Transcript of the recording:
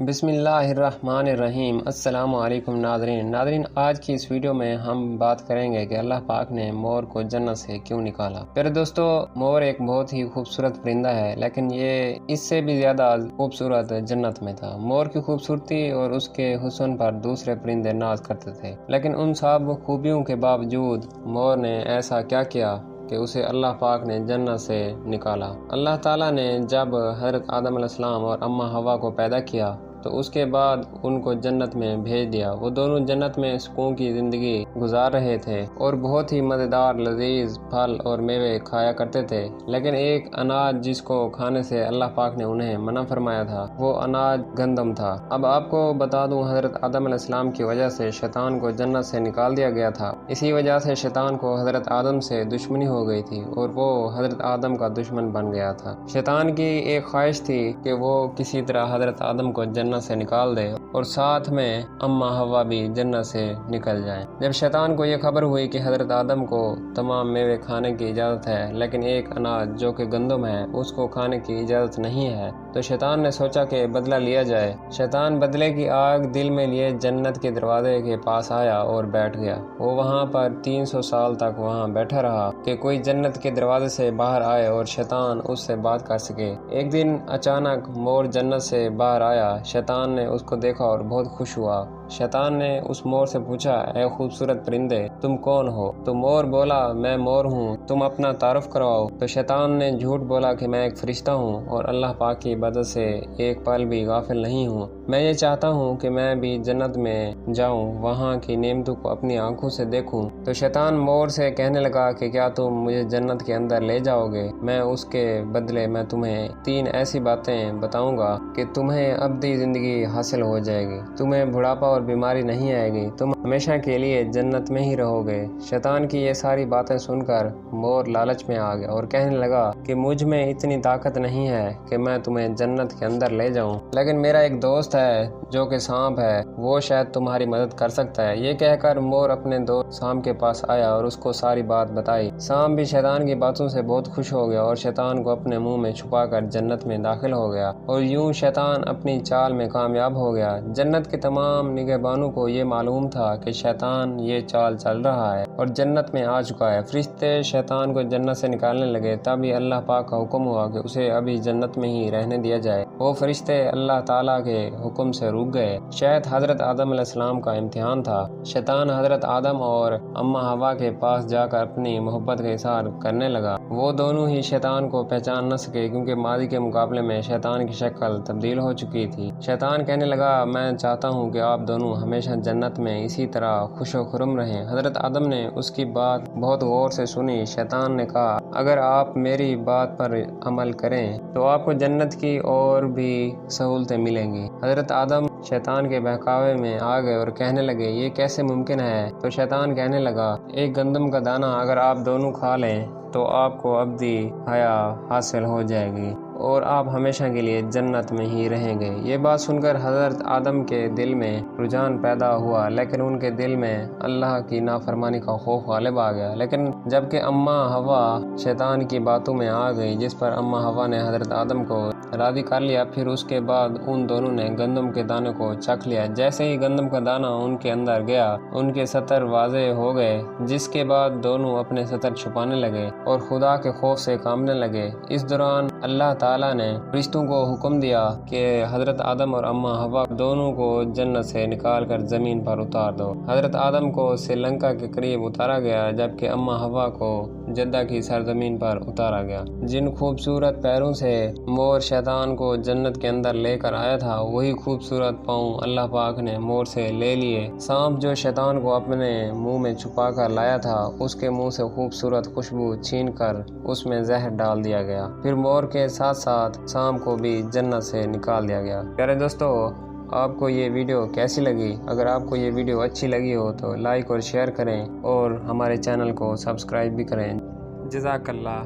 بسم اللہ الرحمن الرحیم۔ السلام علیکم ناظرین، آج کی اس ویڈیو میں ہم بات کریں گے کہ اللہ پاک نے مور کو جنت سے کیوں نکالا۔ پیارے دوستو، مور ایک بہت ہی خوبصورت پرندہ ہے، لیکن یہ اس سے بھی زیادہ خوبصورت جنت میں تھا۔ مور کی خوبصورتی اور اس کے حسن پر دوسرے پرندے ناز کرتے تھے، لیکن ان سب خوبیوں کے باوجود مور نے ایسا کیا کیا کہ اسے اللہ پاک نے جنت سے نکالا۔ اللہ تعالیٰ نے جب حضرت آدم علیہ السلام اور اماں حوا کو پیدا کیا تو اس کے بعد ان کو جنت میں بھیج دیا۔ وہ دونوں جنت میں سکون کی زندگی گزار رہے تھے اور بہت ہی مزیدار لذیذ پھل اور میوے کھایا کرتے تھے، لیکن ایک اناج جس کو کھانے سے اللہ پاک نے انہیں منع فرمایا تھا، وہ اناج گندم تھا۔ اب آپ کو بتا دوں، حضرت آدم علیہ السلام کی وجہ سے شیطان کو جنت سے نکال دیا گیا تھا۔ اسی وجہ سے شیطان کو حضرت آدم سے دشمنی ہو گئی تھی اور وہ حضرت آدم کا دشمن بن گیا تھا۔ شیطان کی ایک خواہش تھی کہ وہ کسی طرح حضرت آدم کو جنت سے نکال دے اور ساتھ میں اماں حوا بھی جنت سے نکل جائیں۔ جب شیطان کو یہ خبر ہوئی کہ حضرت آدم کو تمام میوے کھانے کی اجازت ہے، لیکن ایک اناج جو کہ گندم ہے اس کو کھانے کی اجازت نہیں ہے، تو شیطان نے سوچا کہ بدلہ لیا جائے۔ شیطان بدلے کی آگ دل میں لیے جنت کے دروازے کے پاس آیا اور بیٹھ گیا۔ وہ وہاں پر 300 سال تک وہاں بیٹھا رہا کہ کوئی جنت کے دروازے سے باہر آئے اور شیطان اس سے بات کر سکے۔ ایک دن اچانک مور جنت سے باہر آیا۔ شیطان نے اس کو دیکھا اور بہت خوش ہوا۔ شیطان نے اس مور سے پوچھا، اے خوبصورت پرندے، تم کون ہو؟ تو مور بولا، میں مور ہوں، تم اپنا تعارف کرواؤ۔ تو شیطان نے جھوٹ بولا کہ میں ایک فرشتہ ہوں اور اللہ پاک کی عبادت سے ایک پل بھی غافل نہیں ہوں۔ میں یہ چاہتا ہوں کہ میں بھی جنت میں جاؤں، وہاں کی نعمتوں کو اپنی آنکھوں سے دیکھوں۔ تو شیطان مور سے کہنے لگا کہ کیا تم مجھے جنت کے اندر لے جاؤ گے؟ میں اس کے بدلے میں تمہیں 3 ایسی باتیں بتاؤں گا کہ تمہیں ابدی زندگی حاصل ہو جائے گی، تمہیں بڑھاپا اور بیماری نہیں آئے گی، تم ہمیشہ کے لیے جنت میں ہی رہو گے۔ شیطان کی یہ ساری باتیں سن کر مور لالچ میں آ گیا اور کہنے لگا کہ مجھ میں اتنی طاقت نہیں ہے کہ میں تمہیں جنت کے اندر لے جاؤں، لیکن میرا ایک دوست ہے جو کہ سانپ ہے، وہ شاید تمہاری مدد کر سکتا ہے۔ یہ کہہ کر مور اپنے دوست سانپ کے پاس آیا اور اس کو ساری بات بتائی۔ سانپ بھی شیطان کی باتوں سے بہت خوش ہو گیا اور شیطان کو اپنے منہ میں چھپا کر جنت میں داخل ہو گیا، اور یوں شیطان اپنی چال میں کامیاب ہو گیا۔ جنت کے تمام نگہبانوں کو یہ معلوم تھا کہ شیطان یہ چال چل رہا ہے اور جنت میں آ چکا ہے۔ فرشتے شیطان کو جنت سے نکالنے لگے، تبھی اللہ پاک کا حکم ہوا کہ اسے ابھی جنت میں ہی رہنے دیا جائے۔ وہ فرشتے اللہ تعالیٰ کے حکم سے رک گئے۔ شاید حضرت آدم علیہ السلام کا امتحان تھا۔ شیطان حضرت آدم اور اماں حوا کے پاس جا کر اپنی محبت کا اظہار کرنے لگا۔ وہ دونوں ہی شیطان کو پہچان نہ سکے، کیونکہ ماضی کے مقابلے میں شیطان کی شکل تبدیل ہو چکی تھی۔ شیطان کہنے لگا، میں چاہتا ہوں کہ آپ دونوں ہمیشہ جنت میں اسی طرح خوش و خرم رہیں۔ حضرت آدم نے اس کی بات بہت غور سے سنی۔ شیطان نے کہا، اگر آپ میری بات پر عمل کریں تو آپ کو جنت کی اور بھی سہولتیں ملیں گی۔ حضرت آدم شیطان کے بہکاوے میں آ گئے اور کہنے لگے، یہ کیسے ممکن ہے؟ تو شیطان کہنے لگا، ایک گندم کا دانہ اگر آپ دونوں کھا لیں تو آپ کو ابدی حیات حاصل ہو جائے گی اور آپ ہمیشہ کے لیے جنت میں ہی رہیں گے۔ یہ بات سن کر حضرت آدم کے دل میں رجحان پیدا ہوا، لیکن ان کے دل میں اللہ کی نافرمانی کا خوف غالب آ گیا۔ لیکن جب کہ اماں حوا شیطان کی باتوں میں آ گئی، جس پر اماں حوا نے حضرت آدم کو راضی کر لیا، پھر اس کے بعد ان دونوں نے گندم کے دانے کو چکھ لیا۔ جیسے ہی گندم کا دانہ ان کے اندر گیا، ان کے ستر واضح ہو گئے، جس کے بعد دونوں اپنے ستر چھپانے لگے اور خدا کے خوف سے کانپنے لگے۔ اس دوران اللہ تعالیٰ نے فرشتوں کو حکم دیا کہ حضرت آدم اور اماں حوا دونوں کو جنت سے نکال کر زمین پر اتار دو۔ حضرت آدم کو سری لنکا کے قریب اتارا گیا، جبکہ اماں حوا کو جدہ کی سرزمین پر اتارا گیا۔ جن خوبصورت پیروں سے مور شیطان کو جنت کے اندر لے کر آیا تھا، وہی خوبصورت پاؤں اللہ پاک نے مور سے لے لیے۔ سانپ جو شیطان کو اپنے منہ میں چھپا کر لایا تھا، اس کے منہ سے خوبصورت خوشبو چھین کر اس میں زہر ڈال دیا گیا۔ پھر مور کے ساتھ ساتھ سانپ کو بھی جنت سے نکال دیا گیا۔ پیارے دوستو، آپ کو یہ ویڈیو کیسی لگی؟ اگر آپ کو یہ ویڈیو اچھی لگی ہو تو لائک اور شیئر کریں اور ہمارے چینل کو سبسکرائب بھی کریں۔ جزاک اللہ۔